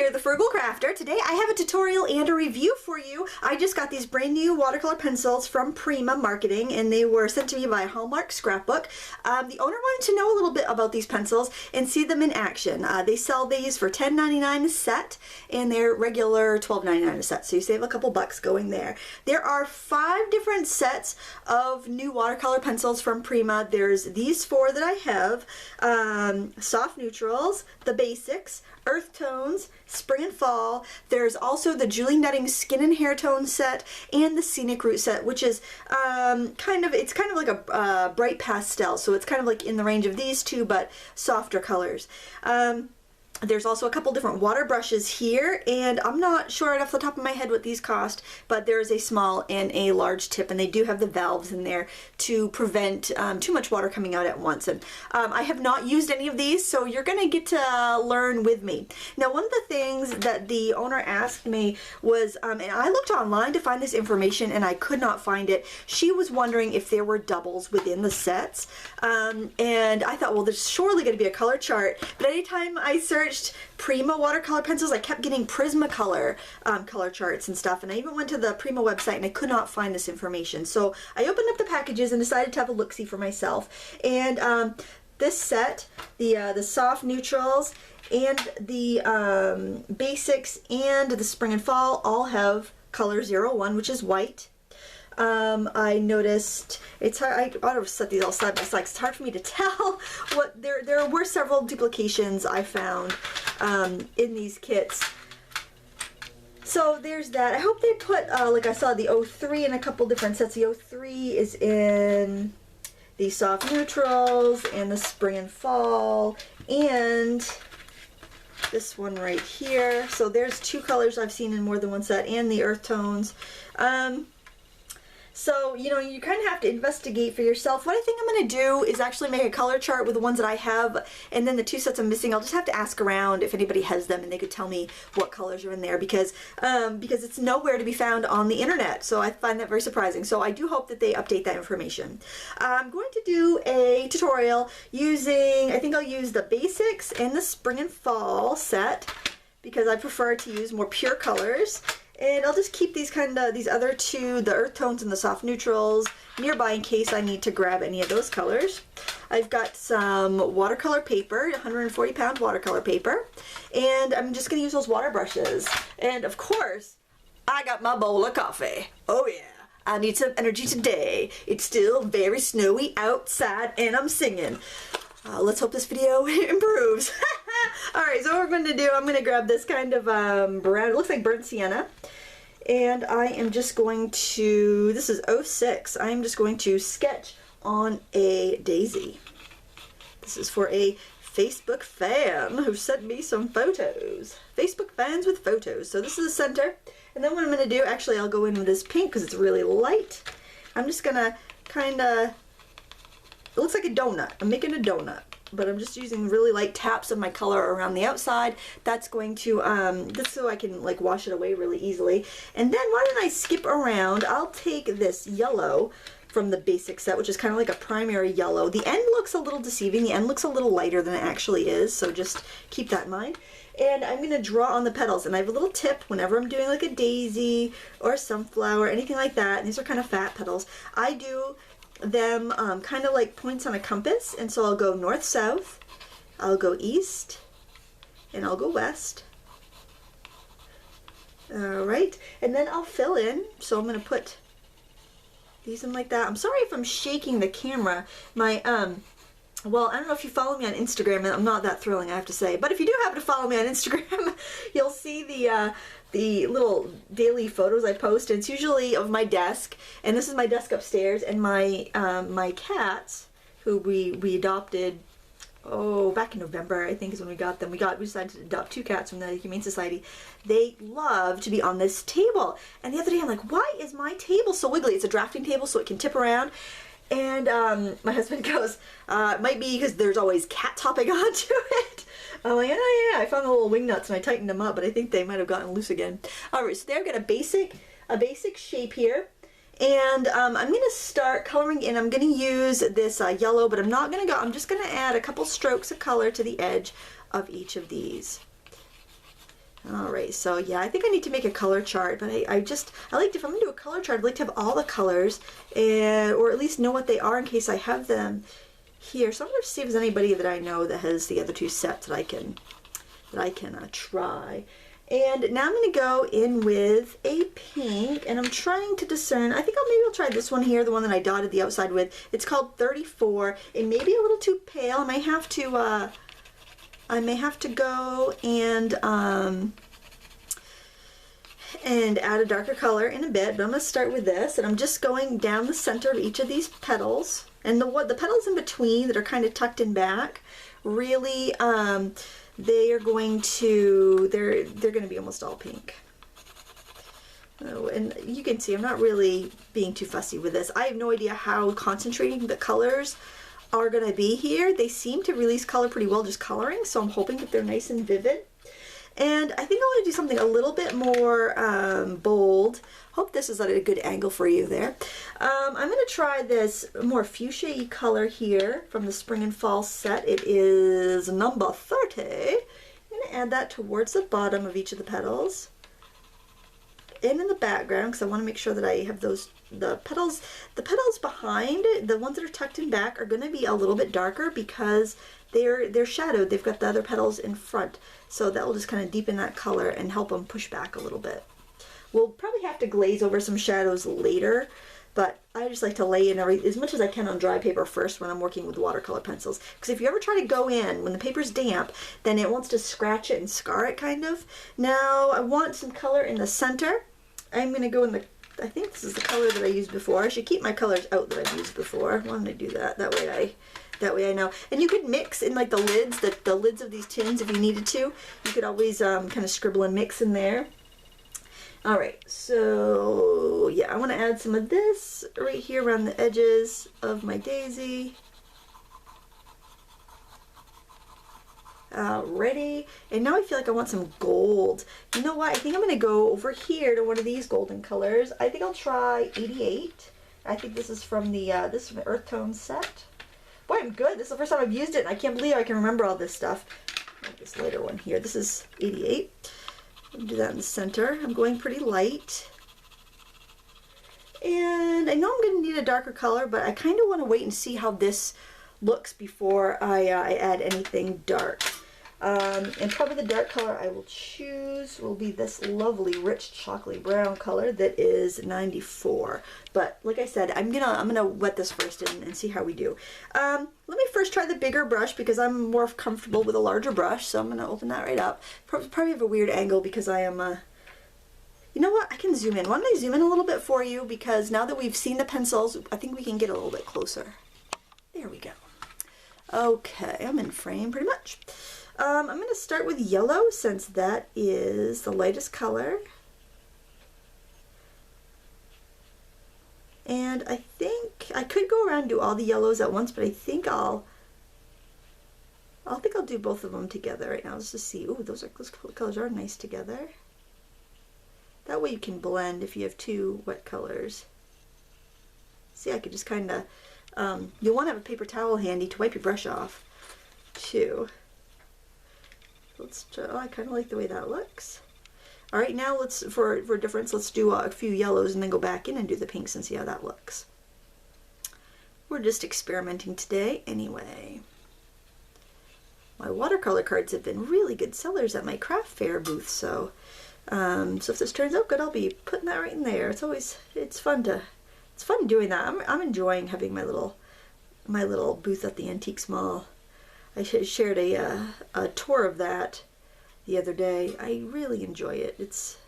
here, the Frugal Crafter. Today I have a tutorial and a review for you. I just got these brand new watercolor pencils from Prima Marketing, and they were sent to me by Hallmark Scrapbook. The owner wanted to know a little bit about these pencils and see them in action. They sell these for $10.99 a set, and they're regular $12.99 a set, so you save a couple bucks going there. There are 5 different sets of new watercolor pencils from Prima. There's these 4 that I have, soft neutrals, the basics, earth tones, spring and fall. There's also the Julie Netting skin and hair tone set and the Scenic Route set, which is kind of like a bright pastel, so it's kind of like in the range of these two but softer colors. There's also a couple different water brushes here, and I'm not sure right off the top of my head what these cost, but there is a small and a large tip, and they do have the valves in there to prevent too much water coming out at once. And I have not used any of these, so you're gonna get to learn with me. Now, one of the things that the owner asked me was, and I looked online to find this information and I could not find it. She was wondering if there were doubles within the sets, and I thought, well, there's surely gonna be a color chart, but anytime I searched Prima watercolor pencils, I kept getting Prismacolor color charts and stuff, and I even went to the Prima website and I could not find this information. So I opened up the packages and decided to have a look-see for myself. And this set, the soft neutrals and the basics and the spring and fall all have color 01, which is white. I noticed it's hard. I ought to have set these all side by side. It's hard for me to tell what there were several duplications I found in these kits. So there's that. I hope they put like I saw the 03 in a couple different sets. The 03 is in the soft neutrals and the spring and fall and this one right here. So there's 2 colors I've seen in more than one set, and the earth tones. So, you know, you kind of have to investigate for yourself. What I think I'm going to do is actually make a color chart with the ones that I have, and then the 2 sets I'm missing, I'll just have to ask around if anybody has them and they could tell me what colors are in there, because it's nowhere to be found on the internet. So I find that very surprising. So I do hope that they update that information. I'm going to do a tutorial using, I think I'll use the basics and the spring and fall set, because I prefer to use more pure colors. And I'll just keep these these other 2, the earth tones and the soft neutrals, nearby in case I need to grab any of those colors. I've got some watercolor paper, 140-pound watercolor paper, and I'm just going to use those water brushes. And of course, I got my bowl of coffee. Oh yeah, I need some energy today. It's still very snowy outside and I'm singing. Let's hope this video improves. Alright, so what we're going to do, I'm going to grab this kind of brown, it looks like burnt sienna, and I am just going to, this is 06, I am just going to sketch on a daisy. This is for a Facebook fan who sent me some photos. Facebook fans with photos. So this is the center, and then what I'm going to do, actually I'll go in with this pink because it's really light. I'm just going to kind of, it looks like a donut. I'm making a donut, but I'm just using really light taps of my color around the outside. That's going to, just so I can like wash it away really easily. And then why don't I skip around? I'll take this yellow from the basic set, which is kind of like a primary yellow. The end looks a little deceiving. The end looks a little lighter than it actually is, so just keep that in mind. And I'm going to draw on the petals, and I have a little tip whenever I'm doing like a daisy or a sunflower, anything like that, and these are kind of fat petals, I do them kind of like points on a compass, and so I'll go north south, I'll go east, and I'll go west. Alright, and then I'll fill in, so I'm going to put these in like that. I'm sorry if I'm shaking the camera. My well, I don't know if you follow me on Instagram, and I'm not that thrilling, I have to say, but if you do happen to follow me on Instagram, you'll see the little daily photos I post, and it's usually of my desk, and this is my desk upstairs, and my my cats, who we adopted, oh, back in November, I think is when we got them. We decided to adopt 2 cats from the Humane Society. They love to be on this table, and the other day I'm like, why is my table so wiggly? It's a drafting table, so it can tip around. And my husband goes, it might be because there's always cats hopping onto it. I'm like, oh yeah, I found the little wing nuts and I tightened them up, but I think they might have gotten loose again. Alright, so there I've got a basic shape here. And I'm going to start coloring in. I'm going to use this yellow, but I'm just going to add a couple strokes of color to the edge of each of these. All right, so yeah, I think I need to make a color chart, but I like to, if I'm gonna do a color chart, I'd like to have all the colors, and or at least know what they are in case I have them here. So I'm gonna see if there's anybody that I know that has the other two sets that I can try. And now I'm gonna go in with a pink, and I'm trying to discern. I think maybe I'll try this one here, the one that I dotted the outside with. It's called 34. It may be a little too pale. I may have to go and add a darker color in a bit, but I'm going to start with this, and I'm just going down the center of each of these petals, and the petals in between that are kind of tucked in back, really they're going to be almost all pink. Oh, and you can see I'm not really being too fussy with this. I have no idea how concentrating the colors are going to be here. They seem to release color pretty well just coloring, so I'm hoping that they're nice and vivid. And I think I want to do something a little bit more bold. Hope this is at a good angle for you there. I'm going to try this more fuchsia-y color here from the spring and fall set. It is number 30. I'm going to add that towards the bottom of each of the petals and in the background, because I want to make sure that I have the petals behind it, the ones that are tucked in back, are going to be a little bit darker because they're shadowed. They've got the other petals in front, so that will just kind of deepen that color and help them push back a little bit. We'll probably have to glaze over some shadows later, but I just like to lay in as much as I can on dry paper first when I'm working with watercolor pencils, because if you ever try to go in when the paper's damp, then it wants to scratch it and scar it kind of. Now I want some color in the center. I'm going to go in I think this is the color that I used before. I should keep my colors out that I've used before. Why don't I do that? That way I know. And you could mix in like the lids of these tins if you needed to. You could always kind of scribble and mix in there. All right, so yeah, I want to add some of this right here around the edges of my daisy. Ready, and now I feel like I want some gold. You know what? I think I'm going to go over here to one of these golden colors. I think I'll try 88. I think this is from the Earth Tone set. Boy, I'm good. This is the first time I've used it, and I can't believe I can remember all this stuff. Like this lighter one here. This is 88. I'm going to do that in the center. I'm going pretty light. And I know I'm going to need a darker color, but I kind of want to wait and see how this looks before I add anything dark. And probably the dark color I will choose will be this lovely rich chocolatey brown color that is 94. But like I said, I'm gonna wet this first and see how we do. Let me first try the bigger brush because I'm more comfortable with a larger brush. So I'm gonna open that right up. Probably have a weird angle because I am you know what? I can zoom in. Why don't I zoom in a little bit for you, because now that we've seen the pencils, I think we can get a little bit closer. There we go. Okay, I'm in frame pretty much. I'm going to start with yellow since that is the lightest color. And I think I could go around and do all the yellows at once, but I think I'll do both of them together right now. Let's just see. Ooh, those colors are nice together. That way you can blend if you have two wet colors. See, I could just kind of, you'll want to have a paper towel handy to wipe your brush off too. Let's try, oh, I kind of like the way that looks. All right, now let's, for difference, let's do a few yellows and then go back in and do the pinks and see how that looks. We're just experimenting today anyway. My watercolor cards have been really good sellers at my craft fair booth, so so if this turns out good, I'll be putting that right in there. It's fun doing that. I'm enjoying having my little booth at the Antiques Mall. I shared a tour of that the other day. I really enjoy it. It's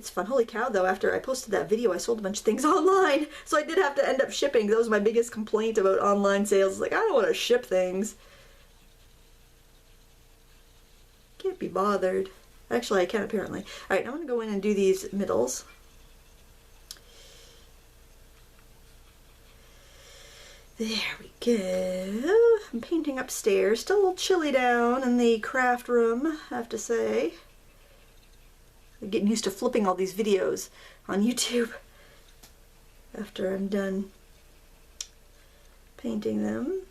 fun. Holy cow, though, after I posted that video, I sold a bunch of things online. So I did have to end up shipping. That was my biggest complaint about online sales. Like, I don't want to ship things. Can't be bothered. Actually, I can apparently. All right, I'm going to go in and do these middles. There we go. I'm painting upstairs. Still a little chilly down in the craft room, I have to say. I'm getting used to flipping all these videos on YouTube after I'm done painting them.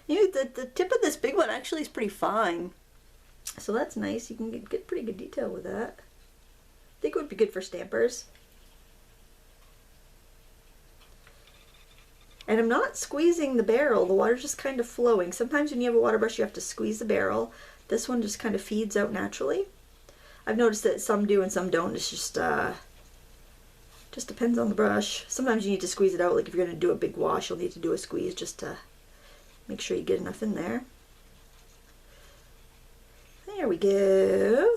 You know, the tip of this big one actually is pretty fine. So that's nice. You can get pretty good detail with that. I think it would be good for stampers. And I'm not squeezing the barrel. The water's just kind of flowing. Sometimes when you have a water brush, you have to squeeze the barrel. This one just kind of feeds out naturally. I've noticed that some do and some don't. It's just depends on the brush. Sometimes you need to squeeze it out. Like if you're going to do a big wash, you'll need to do a squeeze just to make sure you get enough in there. There we go.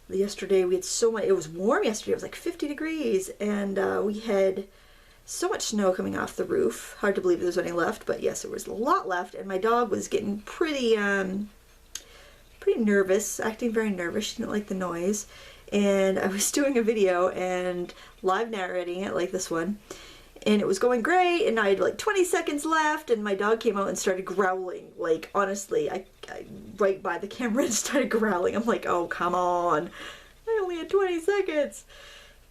Yesterday we had so much, it was warm yesterday, it was like 50 degrees, and we had so much snow coming off the roof. Hard to believe there was any left, but yes, there was a lot left, and my dog was getting pretty nervous, acting very nervous. She didn't like the noise, and I was doing a video and live narrating it like this one, and it was going great, and I had like 20 seconds left, and my dog came out and started growling. Like, honestly, I right by the camera and started growling. I'm like, oh, come on. I only had 20 seconds.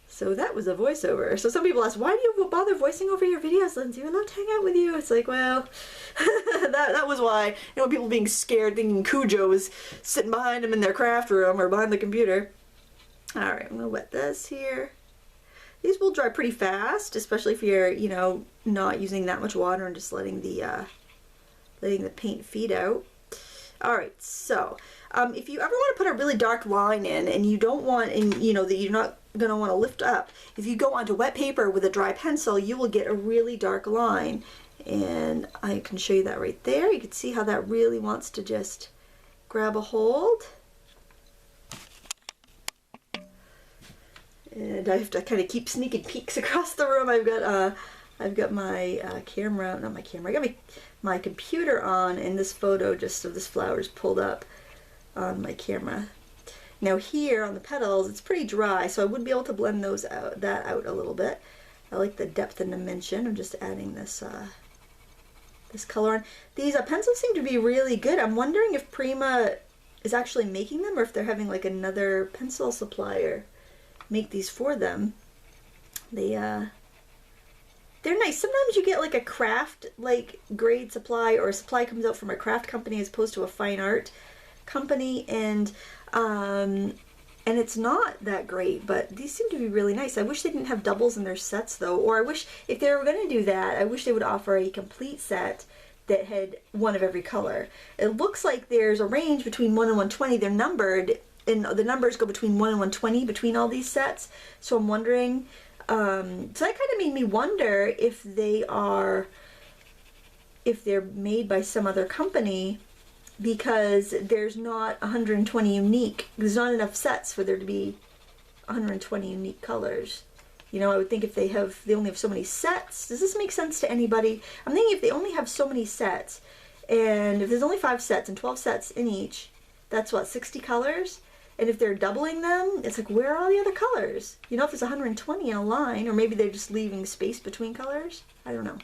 So that was a voiceover. So some people ask, why do you bother voicing over your videos, Lindsay? I'd love to hang out with you. It's like, well, that was why. You know, people being scared thinking Cujo was sitting behind them in their craft room or behind the computer. All right, I'm going to wet this here. These will dry pretty fast, especially if you're, you know, not using that much water and just letting the paint feed out. Alright, so if you ever want to put a really dark line in and you don't want, and you know that you're not going to want to lift up, if you go onto wet paper with a dry pencil, you will get a really dark line. And I can show you that right there. You can see how that really wants to just grab a hold. And I have to kind of keep sneaking peeks across the room. I've got my camera, not my camera, I got my computer on, and this photo just of this flower is pulled up on my camera. Now here on the petals, it's pretty dry, so I would be able to blend that out a little bit. I like the depth and dimension. I'm just adding this this color on. These pencils seem to be really good. I'm wondering if Prima is actually making them, or if they're having like another pencil supplier make these for them. They're nice. Sometimes you get like a craft like grade supply, or a supply comes out from a craft company as opposed to a fine art company, and it's not that great, but these seem to be really nice. I wish they didn't have doubles in their sets though, or I wish if they were going to do that, I wish they would offer a complete set that had one of every color. It looks like there's a range between 1 and 120. They're numbered, and the numbers go between 1 and 120 between all these sets. So I'm wondering, so that kind of made me wonder if they're made by some other company, because there's not 120 unique, there's not enough sets for there to be 120 unique colors. You know, I would think if they only have so many sets. Does this make sense to anybody? I'm thinking if they only have so many sets, and if there's only 5 sets and 12 sets in each, that's what, 60 colors? And if they're doubling them, it's like, where are all the other colors? You know, if there's 120 in a line, or maybe they're just leaving space between colors. I don't know.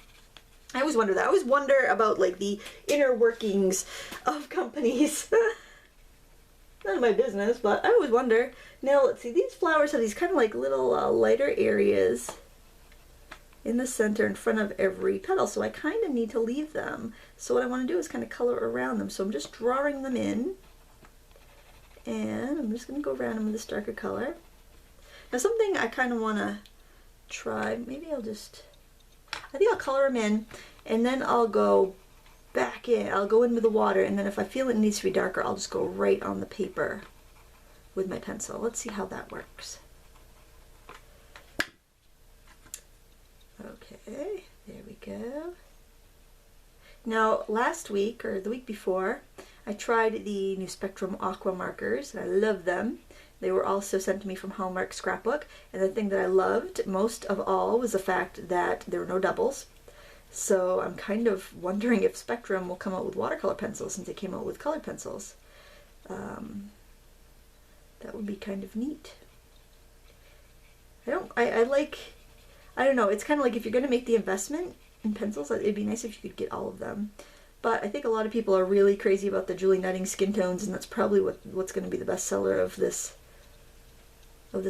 I always wonder that. I always wonder about like the inner workings of companies. None of my business, but I always wonder. Now, let's see, these flowers have these kind of like little lighter areas in the center in front of every petal, so I kind of need to leave them. So what I want to do is kind of color around them. So I'm just drawing them in, and I'm just going to go around them with this darker color. Now something I kind of want to try, maybe I think I'll color them in, and then I'll go back in. I'll go in with the water, and then if I feel it needs to be darker, I'll just go right on the paper with my pencil. Let's see how that works. Okay, there we go. Now, last week, or the week before, I tried the new Spectrum Aqua markers, and I love them. They were also sent to me from Hallmark Scrapbook, and the thing that I loved most of all was the fact that there were no doubles. So I'm kind of wondering if Spectrum will come out with watercolor pencils since they came out with colored pencils. That would be kind of neat. I don't know, it's kind of like if you're going to make the investment in pencils, it'd be nice if you could get all of them. But I think a lot of people are really crazy about the Julie Nutting skin tones, and that's probably what's going to be the best seller of this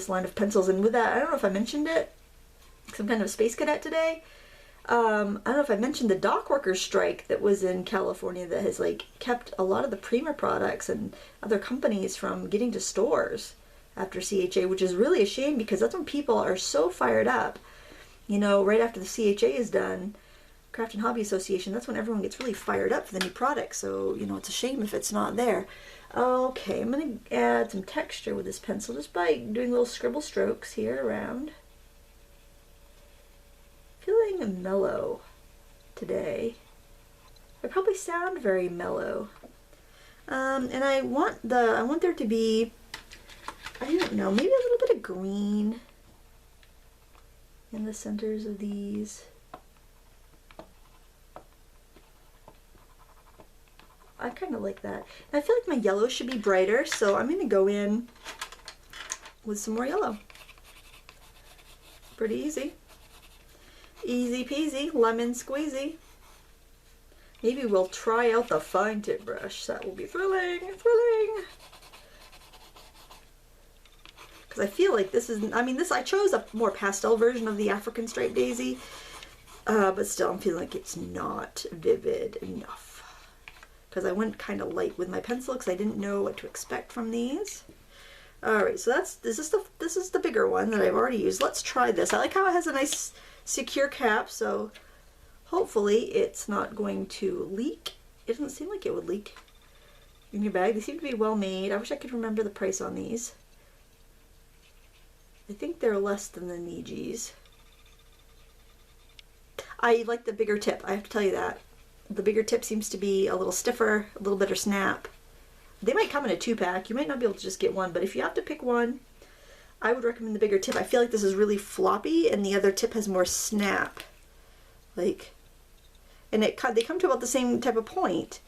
line of pencils. And with that, I don't know if I mentioned it, 'cause I'm kind of a space cadet today. I don't know if I mentioned the dock workers strike that was in California that has like kept a lot of the Prima products and other companies from getting to stores after CHA, which is really a shame because that's when people are so fired up. You know, right after the CHA is done, Craft and Hobby Association, that's when everyone gets really fired up for the new product. So, you know, it's a shame if it's not there. Okay, I'm going to add some texture with this pencil just by doing little scribble strokes here around. Feeling mellow today. I probably sound very mellow. And I want there to be, I don't know, maybe a little bit of green in the centers of these. I kind of like that. And I feel like my yellow should be brighter, so I'm going to go in with some more yellow. Pretty easy. Easy peasy, lemon squeezy. Maybe we'll try out the fine tip brush. That will be thrilling, thrilling. Because I feel like this is, I mean, I chose a more pastel version of the African striped daisy, but still I'm feeling like it's not vivid enough. Because I went kind of light with my pencil because I didn't know what to expect from these. Alright, so this is the bigger one that I've already used. Let's try this. I like how it has a nice secure cap, so hopefully it's not going to leak. It doesn't seem like it would leak in your bag. They seem to be well made. I wish I could remember the price on these. I think they're less than the Nijis. I like the bigger tip, I have to tell you that. The bigger tip seems to be a little stiffer, a little better snap. They might come in a 2-pack. You might not be able to just get one, but if you have to pick one, I would recommend the bigger tip. I feel like this is really floppy and the other tip has more snap. Like, and they come to about the same type of point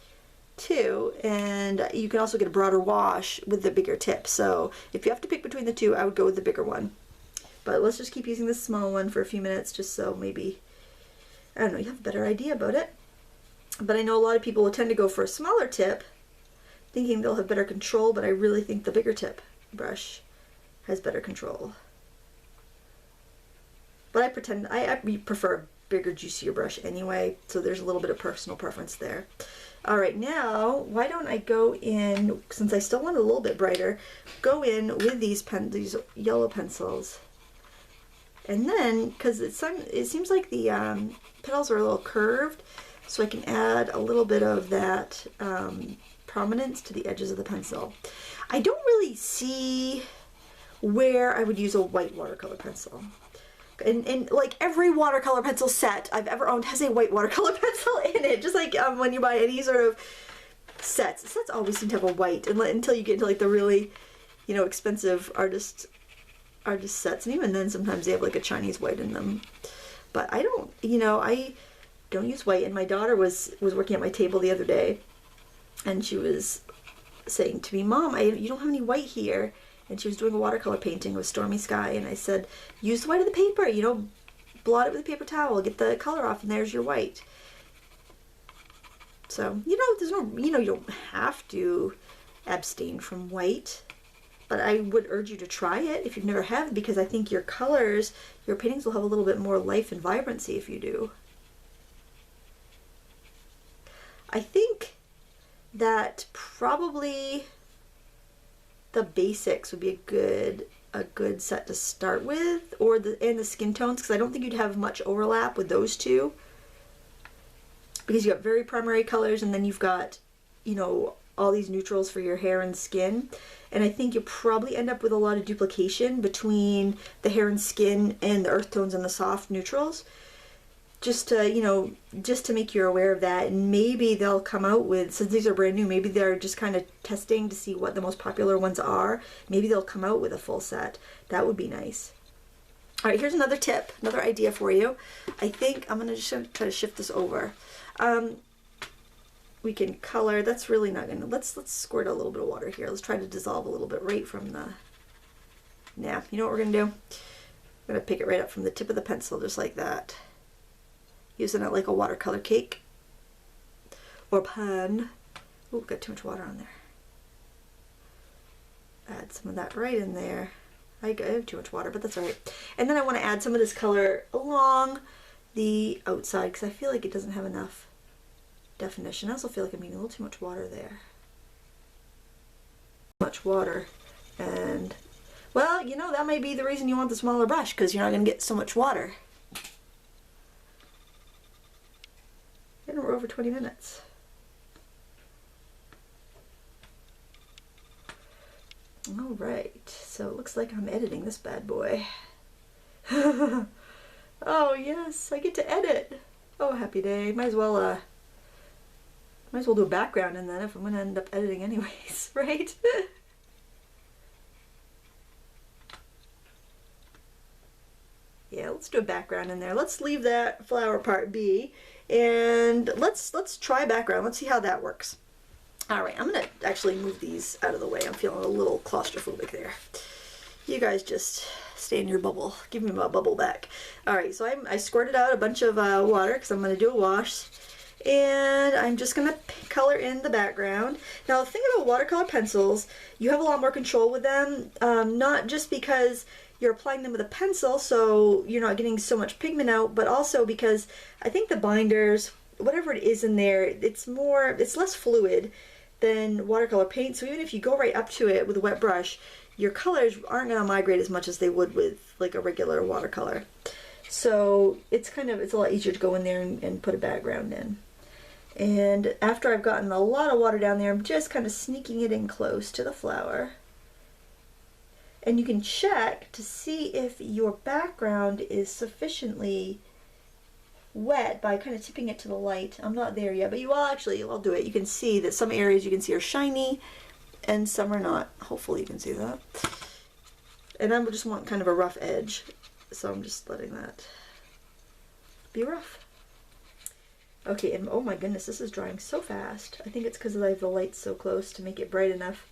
too, and you can also get a broader wash with the bigger tip. So if you have to pick between the two, I would go with the bigger one. But let's just keep using this small one for a few minutes just so maybe, I don't know, you have a better idea about it. But I know a lot of people will tend to go for a smaller tip thinking they'll have better control, but I really think the bigger tip brush has better control. But I prefer a bigger, juicier brush anyway, so there's a little bit of personal preference there. Alright, now, why don't I go in, since I still want it a little bit brighter, go in with these yellow pencils. And then, because it seems like the petals are a little curved, so I can add a little bit of that prominence to the edges of the pencil. I don't really see where I would use a white watercolor pencil. And like every watercolor pencil set I've ever owned has a white watercolor pencil in it. Just like when you buy any sort of sets always seem to have a white, until you get into like the really, you know, expensive artist sets. And even then sometimes they have like a Chinese white in them. But I don't use white. And my daughter was working at my table the other day, and she was saying to me, "Mom, you don't have any white here." And she was doing a watercolor painting with stormy sky, and I said, "Use the white of the paper. You know, blot it with a paper towel, get the color off, and there's your white." So you don't have to abstain from white, but I would urge you to try it if you've never have, because I think your colors, your paintings will have a little bit more life and vibrancy if you do. I think that probably the basics would be a good set to start with, and the skin tones, because I don't think you'd have much overlap with those two, because you got very primary colors, and then you've got, you know, all these neutrals for your hair and skin, and I think you'll probably end up with a lot of duplication between the hair and skin and the earth tones and the soft neutrals. Just to make you aware of that, and maybe they'll come out with, since these are brand new, maybe they're just kind of testing to see what the most popular ones are. Maybe they'll come out with a full set. That would be nice. All right, here's another tip, another idea for you. I think I'm gonna just try to shift this over. We can color. That's really not gonna. Let's squirt a little bit of water here. Let's try to dissolve a little bit right from the. Yeah, you know what we're gonna do? We're gonna pick it right up from the tip of the pencil, just like that. Using it like a watercolor cake or pen. Ooh, got too much water on there. Add some of that right in there. I have too much water, but that's all right. And then I want to add some of this color along the outside because I feel like it doesn't have enough definition. I also feel like I'm getting a little too much water there. Much water, and well, you know, that may be the reason you want the smaller brush, because you're not going to get so much water. And we're over 20 minutes. All right, so it looks like I'm editing this bad boy. Oh yes, I get to edit. Oh, happy day. Might as well do a background in that if I'm going to end up editing anyways, right? Yeah, let's do a background in there. Let's leave that flower part be, and let's try background. Let's see how that works. All right, I'm gonna actually move these out of the way. I'm feeling a little claustrophobic there. You guys just stay in your bubble. Give me my bubble back. All right, so I squirted out a bunch of water because I'm gonna do a wash, and I'm just gonna color in the background. Now the thing about watercolor pencils, you have a lot more control with them, not just because you're applying them with a pencil so you're not getting so much pigment out, but also because I think the binders, whatever it is in there, it's less fluid than watercolor paint. So even if you go right up to it with a wet brush, your colors aren't going to migrate as much as they would with like a regular watercolor. So it's a lot easier to go in there and put a background in. And after I've gotten a lot of water down there, I'm just kind of sneaking it in close to the flower. And you can check to see if your background is sufficiently wet by kind of tipping it to the light. I'm not there yet, but I'll do it. You can see that some areas you can see are shiny and some are not. Hopefully you can see that. And I just want kind of a rough edge, so I'm just letting that be rough. Okay, and oh my goodness, this is drying so fast. I think it's because I have the light so close to make it bright enough.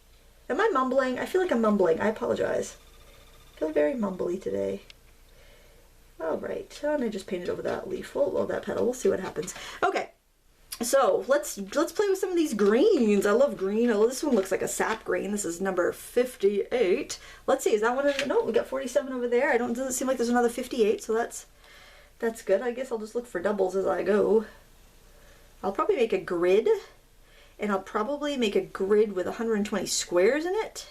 Am I mumbling? I feel like I'm mumbling. I apologize. I feel very mumbly today. Alright, and I just painted over that leaf, well, that petal. We'll see what happens. Okay, so let's play with some of these greens. I love green. Oh, this one looks like a sap green. This is number 58. Let's see, is that one in the, no, we got 47 over there. Doesn't seem like there's another 58, so that's good. I guess I'll just look for doubles as I go. I'll probably make a grid. And I'll probably make a grid with 120 squares in it.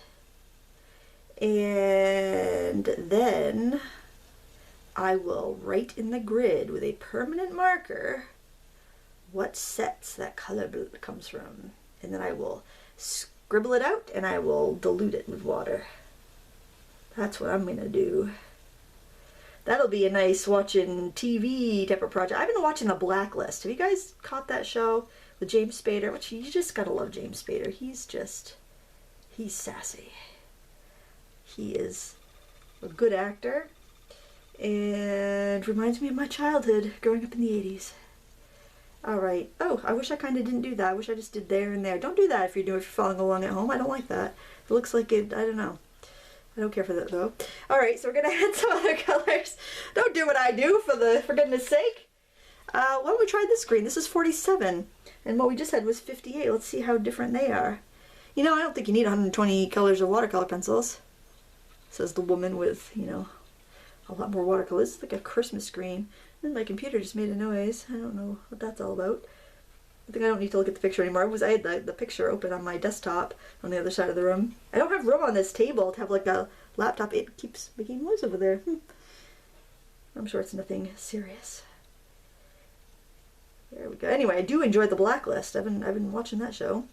And then I will write in the grid with a permanent marker what sets that color comes from. And then I will scribble it out and I will dilute it with water. That's what I'm going to do. That'll be a nice watching TV type of project. I've been watching The Blacklist. Have you guys caught that show? With James Spader, which you just gotta love James Spader. He's sassy. He is a good actor and reminds me of my childhood growing up in the 80s. Alright. Oh, I wish I kind of didn't do that. I wish I just did there and there. Don't do that if you're following along at home. I don't like that. It looks like it, I don't know. I don't care for that though. Alright, so we're gonna add some other colors. Don't do what I do, for goodness sake. Why don't we try this green? This is 47. And what we just had was 58. Let's see how different they are. You know, I don't think you need 120 colors of watercolor pencils, says the woman with, you know, a lot more watercolors. It's like a Christmas green. And my computer just made a noise. I don't know what that's all about. I think I don't need to look at the picture anymore. I had the picture open on my desktop on the other side of the room. I don't have room on this table to have like a laptop. It keeps making noise over there. I'm sure it's nothing serious. There we go. Anyway, I do enjoy The Blacklist. I've been watching that show.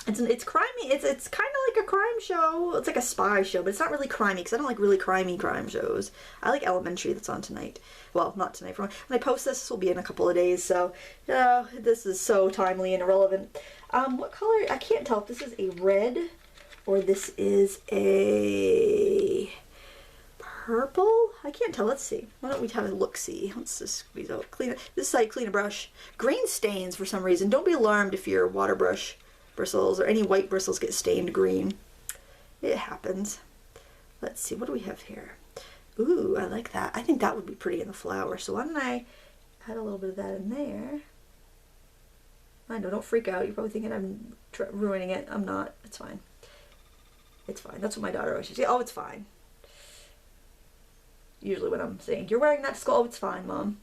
It's crimey. It's kind of like a crime show. It's like a spy show, but it's not really crimey because I don't like really crimey crime shows. I like Elementary that's on tonight. Well, not tonight. When I post this, this will be in a couple of days. So, this is so timely and irrelevant. What color? I can't tell if this is a red or this is a purple. I can't tell. Let's see. Why don't we have a look-see? Let's just squeeze out. Clean it. This side, clean a brush. Green stains for some reason. Don't be alarmed if your water brush bristles or any white bristles get stained green. It happens. Let's see. What do we have here? Ooh, I like that. I think that would be pretty in the flower. So why don't I add a little bit of that in there? I know. Don't freak out. You're probably thinking I'm ruining it. I'm not. It's fine. It's fine. That's what my daughter always says. Oh, it's fine. Usually when I'm saying, you're wearing that to school, oh, it's fine, Mom.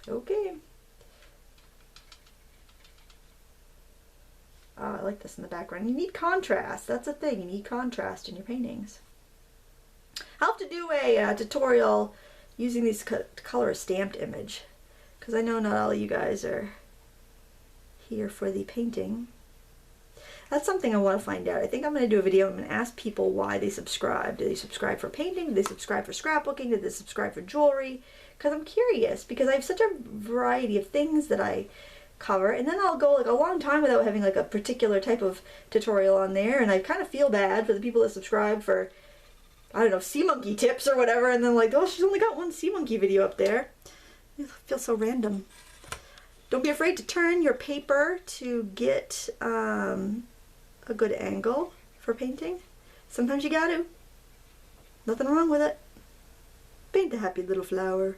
Okay. Oh, I like this in the background. You need contrast. That's a thing. You need contrast in your paintings. I'll have to do a tutorial using these to color a stamped image, because I know not all of you guys are here for the painting. That's something I want to find out. I think I'm going to do a video. I'm going to ask people why they subscribe. Do they subscribe for painting? Do they subscribe for scrapbooking? Do they subscribe for jewelry? Because I'm curious, because I have such a variety of things that I cover, and then I'll go like a long time without having like a particular type of tutorial on there, and I kind of feel bad for the people that subscribe for, I don't know, sea monkey tips or whatever, and then like, oh, she's only got one sea monkey video up there. It feels so random. Don't be afraid to turn your paper to get a good angle for painting. Sometimes you gotta. Nothing wrong with it. Paint the happy little flower.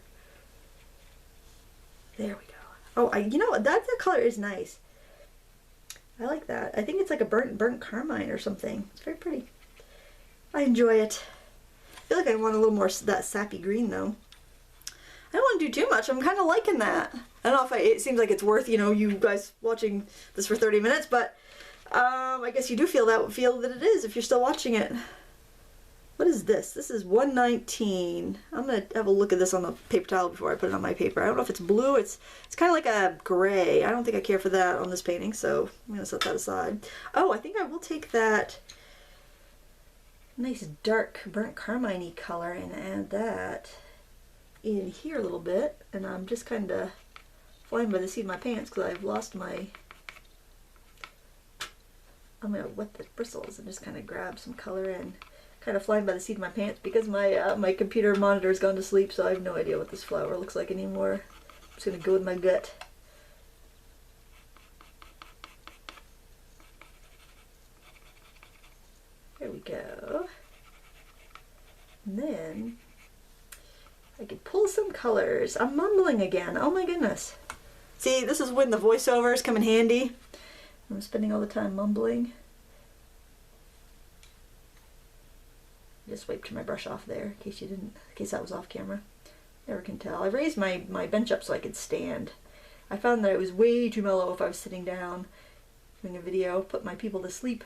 There we go. Oh, you know, that color is nice. I like that. I think it's like a burnt carmine or something. It's very pretty. I enjoy it. I feel like I want a little more that sappy green though. I don't want to do too much. I'm kind of liking that. I don't know if it seems like it's worth, you know, you guys watching this for 30 minutes, but I guess you do feel that it is if you're still watching it. What is this? This is 119. I'm gonna have a look at this on the paper towel before I put it on my paper. I don't know if it's blue. It's kind of like a gray. I don't think I care for that on this painting, so I'm gonna set that aside. Oh, I think I will take that nice dark burnt carmine-y color and add that in here a little bit. And I'm just kind of flying by the seat of my pants because I've lost my. I'm gonna wet the bristles and just kind of grab some color in. Kind of flying by the seat of my pants because my my computer monitor has gone to sleep, so I have no idea what this flower looks like anymore. I'm just gonna go with my gut. There we go. And then I could pull some colors. I'm mumbling again. Oh my goodness. See, this is when the voiceovers come in handy. I'm spending all the time mumbling. Just wiped my brush off there in case that was off camera. Never can tell. I raised my bench up so I could stand. I found that it was way too mellow if I was sitting down doing a video, put my people to sleep.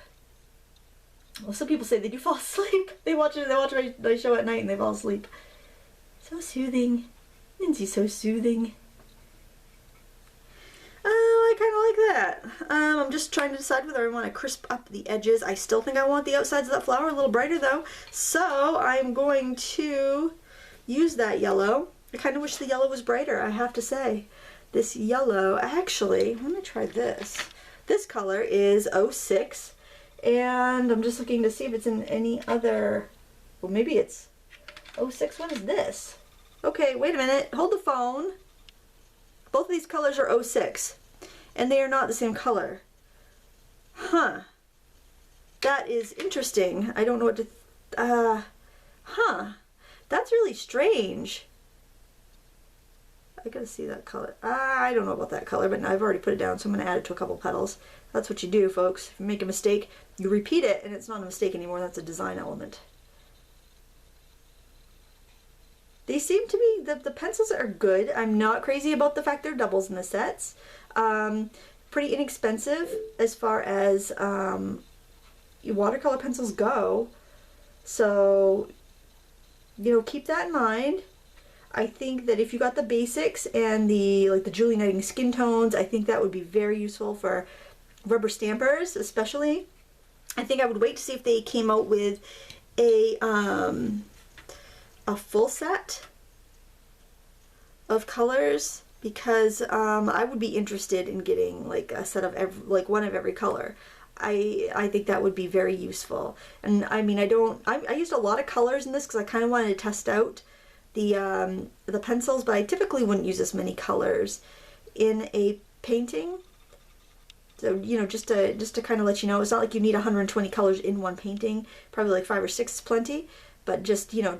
Well, some people say they do fall asleep. They watch my show at night and they fall asleep. So soothing. Lindsay's so soothing. I kind of like that. I'm just trying to decide whether I want to crisp up the edges. I still think I want the outsides of that flower a little brighter though. So I'm going to use that yellow. I kind of wish the yellow was brighter, I have to say. This yellow, actually, let me try this. This color is 06, and I'm just looking to see if it's in any other, well maybe it's 06. What is this? Okay, wait a minute, hold the phone. Both of these colors are 06, and they are not the same color. Huh. That is interesting. I don't know what to, that's really strange. I gotta see that color. I don't know about that color, but I've already put it down, so I'm gonna add it to a couple petals. That's what you do, folks. If you make a mistake, you repeat it, and it's not a mistake anymore. That's a design element. They seem to be, the pencils are good. I'm not crazy about the fact they're doubles in the sets. Pretty inexpensive as far as watercolor pencils go. So, you know, keep that in mind. I think that if you got the basics and the Julie Knighting skin tones, I think that would be very useful for rubber stampers, especially. I think I would wait to see if they came out with a full set of colors, because I would be interested in getting like a set of one of every color. I think that would be very useful. And I mean, I used a lot of colors in this because I kind of wanted to test out the pencils, but I typically wouldn't use as many colors in a painting. So, you know, just to kind of let you know, it's not like you need 120 colors in one painting. Probably like 5 or 6 is plenty, but just, you know,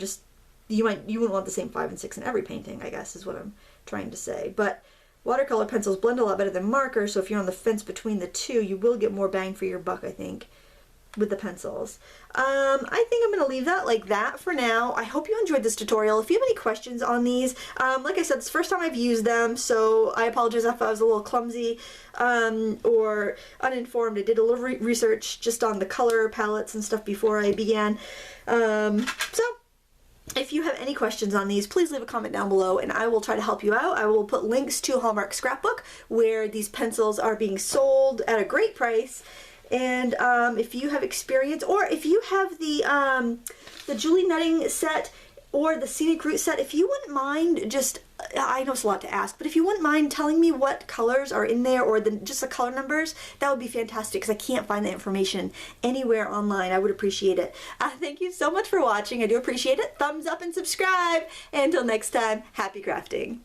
you wouldn't want the same 5 and 6 in every painting, I guess is what I'm trying to say. But watercolor pencils blend a lot better than markers, so if you're on the fence between the two, you will get more bang for your buck, I think. with the pencils. I think I'm going to leave that like that for now. I hope you enjoyed this tutorial. If you have any questions on these, like I said, it's the first time I've used them, so I apologize if I was a little clumsy or uninformed. I did a little research just on the color palettes and stuff before I began. So if you have any questions on these, please leave a comment down below and I will try to help you out. I will put links to Hallmark Scrapbook where these pencils are being sold at a great price. And if you have experience, or if you have the Julie Nutting set or the Scenic Route set, if you wouldn't mind just, I know it's a lot to ask, but if you wouldn't mind telling me what colors are in there or just the color numbers, that would be fantastic because I can't find the information anywhere online. I would appreciate it. Thank you so much for watching. I do appreciate it. Thumbs up and subscribe. And until next time, happy crafting.